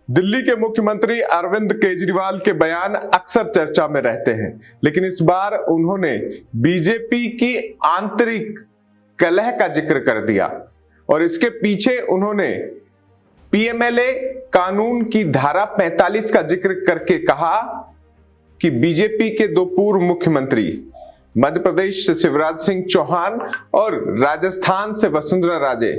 दिल्ली के मुख्यमंत्री अरविंद केजरीवाल के बयान अक्सर चर्चा में रहते हैं, लेकिन इस बार उन्होंने बीजेपी की आंतरिक कलह का जिक्र कर दिया और इसके पीछे उन्होंने पीएमएलए कानून की धारा 45 का जिक्र करके कहा कि बीजेपी के दो पूर्व मुख्यमंत्री मध्य प्रदेश से शिवराज सिंह चौहान और राजस्थान से वसुंधरा राजे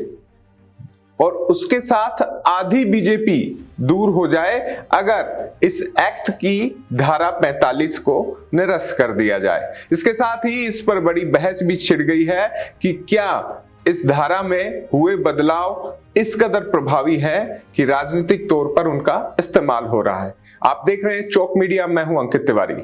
और उसके साथ आधी बीजेपी दूर हो जाए अगर इस एक्ट की धारा 45 को निरस्त कर दिया जाए। इसके साथ ही इस पर बड़ी बहस भी छिड़ गई है कि क्या इस धारा में हुए बदलाव इस कदर प्रभावी है कि राजनीतिक तौर पर उनका इस्तेमाल हो रहा है। आप देख रहे हैं चौक मीडिया, मैं हूं अंकित तिवारी।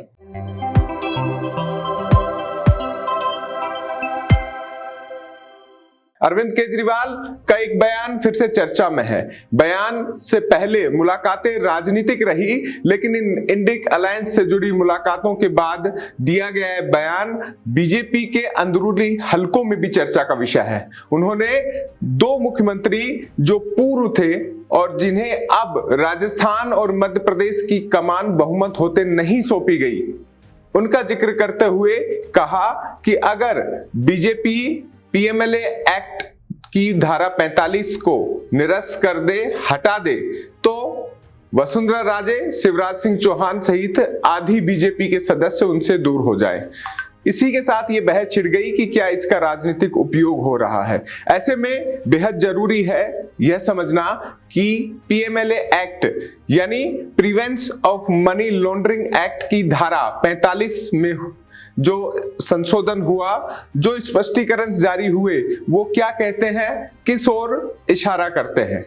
अरविंद केजरीवाल का एक बयान फिर से चर्चा में है। बयान से पहले मुलाकातें राजनीतिक रही, लेकिन इन इंडिक अलायंस से जुड़ी मुलाकातों के बाद दिया गया है बयान बीजेपी के अंदरूनी हलकों में भी चर्चा का विषय है। उन्होंने दो मुख्यमंत्री जो पूर्व थे और जिन्हें अब राजस्थान और मध्य प्रदेश की कमान बहुमत होते नहीं सौंपी गई, उनका जिक्र करते हुए कहा कि अगर बीजेपी पीएमएलए एक्ट की धारा 45 को निरस्त कर दे, हटा दे, तो वसुंधरा राजे, शिवराज सिंह चौहान सहित आधी बीजेपी के सदस्य उनसे दूर हो जाए। इसी के साथ ये बहस छिड़ गई कि क्या इसका राजनीतिक उपयोग हो रहा है। ऐसे में बेहद जरूरी है यह समझना कि पीएमएलए एक्ट यानी prevention of money laundering act की धारा 45 में जो संशोधन हुआ, जो स्पष्टीकरण जारी हुए, वो क्या कहते हैं, किस ओर इशारा करते हैं।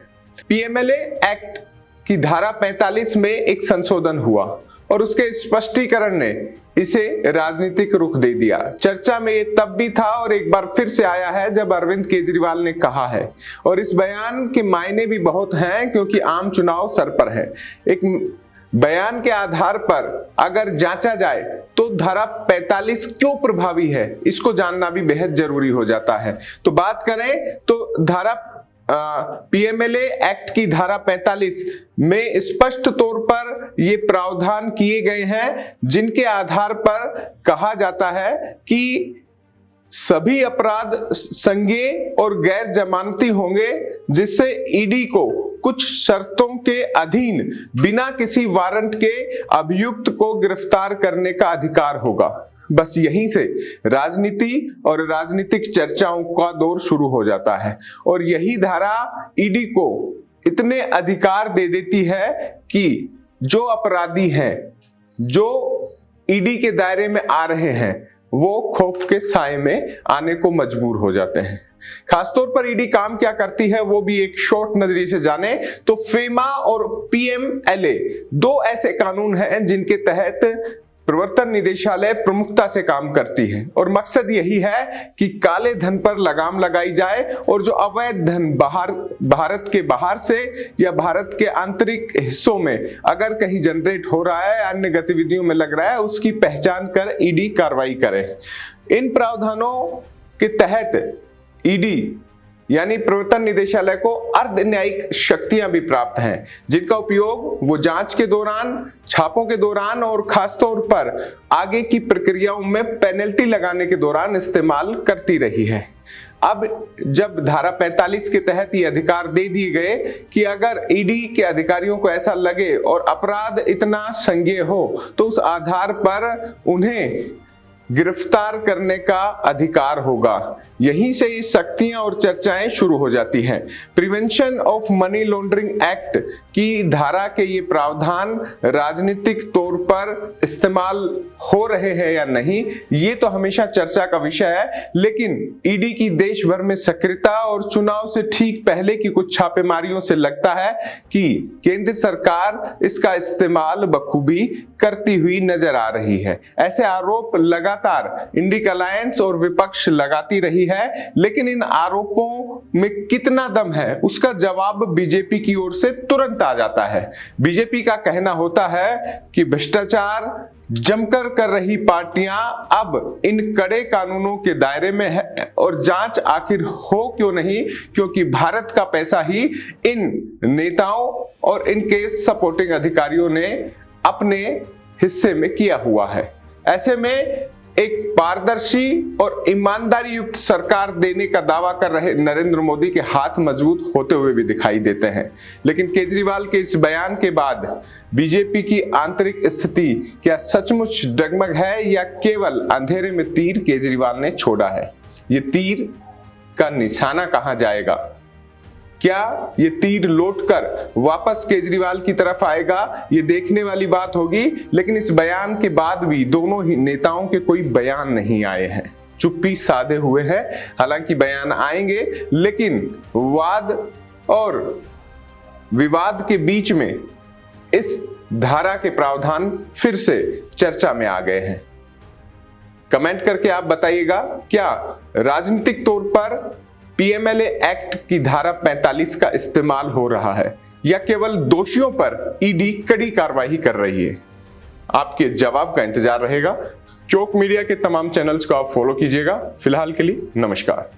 पीएमएलए एक्ट की धारा 45 में एक संशोधन हुआ और उसके स्पष्टीकरण ने इसे राजनीतिक रुख दे दिया। चर्चा में ये तब भी था और एक बार फिर से आया है जब अरविंद केजरीवाल ने कहा है, और इस बयान के मायने भी बहुत हैं क्योंकि आम चुनाव सर पर है। एक बयान के आधार पर अगर जांचा जाए तो धारा 45 क्यों प्रभावी है, इसको जानना भी बेहद जरूरी हो जाता है। तो बात करें तो धारा पीएमएलए एक्ट की धारा 45 में स्पष्ट तौर पर ये प्रावधान किए गए हैं जिनके आधार पर कहा जाता है कि सभी अपराध संज्ञेय और गैर जमानती होंगे, जिससे ईडी को कुछ शर्तों के अधीन बिना किसी वारंट के अभियुक्त को गिरफ्तार करने का अधिकार होगा। बस यहीं से राजनीति और राजनीतिक चर्चाओं का दौर शुरू हो जाता है और यही धारा ईडी को इतने अधिकार दे देती है कि जो अपराधी हैं, जो ईडी के दायरे में आ रहे हैं, वो खौफ के साए में आने को मजबूर हो जाते हैं। खासतौर पर ईडी काम क्या करती है वो भी एक शॉर्ट नजरिए से जाने तो फेमा और पीएमएलए दो ऐसे कानून हैं जिनके तहत प्रवर्तन निदेशालय प्रमुखता से काम करती है और मकसद यही है कि काले धन पर लगाम लगाई जाए और जो अवैध धन भारत के बाहर से या भारत के आंतरिक हिस्सों में अगर कहीं जनरेट हो रहा है, अन्य गतिविधियों में लग रहा है, उसकी पहचान कर ईडी कार्रवाई करे। इन प्रावधानों के तहत ईडी यानी प्रवर्तन निदेशालय को अर्ध न्यायिक शक्तियां भी प्राप्त हैं जिनका उपयोग वो जांच के दौरान, छापों के दौरान और खासतौर पर आगे की प्रक्रियाओं में पेनल्टी लगाने के दौरान इस्तेमाल करती रही है। अब जब धारा 45 के तहत ये अधिकार दे दिए गए कि अगर ईडी के अधिकारियों को ऐसा लगे और अपराध इतना संज्ञेय हो तो उस आधार पर उन्हें गिरफ्तार करने का अधिकार होगा। यहीं से ये शक्तियां और चर्चाएं शुरू हो जाती हैं। Prevention of money laundering act की धारा के ये प्रावधान राजनीतिक तौर पर इस्तेमाल हो रहे हैं या नहीं, ये तो हमेशा चर्चा का विषय है, लेकिन ईडी की देश भर में सक्रियता और चुनाव से ठीक पहले की कुछ छापेमारियों से लगता है कि केंद्र सरकार इसका इस्तेमाल बखूबी करती हुई नजर आ रही है। ऐसे आरोप लगातार लगातार इंडिक अलायंस और विपक्ष लगाती रही है, लेकिन इन आरोपों में कितना दम है उसका जवाब बीजेपी की ओर से तुरंत आ जाता है। बीजेपी का कहना होता है कि भ्रष्टाचार जमकर कर रही पार्टियां अब इन कड़े कानूनों के दायरे में है और जांच आखिर हो क्यों नहीं, क्योंकि भारत का पैसा ही इन नेताओं और इनके सपोर्टिंग अधिकारियों ने अपने हिस्से में किया हुआ है। ऐसे में एक पारदर्शी और ईमानदारी युक्त सरकार देने का दावा कर रहे नरेंद्र मोदी के हाथ मजबूत होते हुए भी दिखाई देते हैं। लेकिन केजरीवाल के इस बयान के बाद बीजेपी की आंतरिक स्थिति क्या सचमुच डगमग है या केवल अंधेरे में तीर केजरीवाल ने छोड़ा है? ये तीर का निशाना कहां जाएगा? क्या ये तीर लौटकर वापस केजरीवाल की तरफ आएगा? ये देखने वाली बात होगी। लेकिन इस बयान के बाद भी दोनों ही नेताओं के कोई बयान नहीं आए हैं, चुप्पी साधे हुए हैं। हालांकि बयान आएंगे, लेकिन वाद और विवाद के बीच में इस धारा के प्रावधान फिर से चर्चा में आ गए हैं। कमेंट करके आप बताइएगा, क्या राजनीतिक तौर पर पीएमएलए एक्ट की धारा 45 का इस्तेमाल हो रहा है या केवल दोषियों पर ईडी कड़ी कार्रवाई कर रही है? आपके जवाब का इंतजार रहेगा। चौक मीडिया के तमाम चैनल्स को आप फॉलो कीजिएगा। फिलहाल के लिए नमस्कार।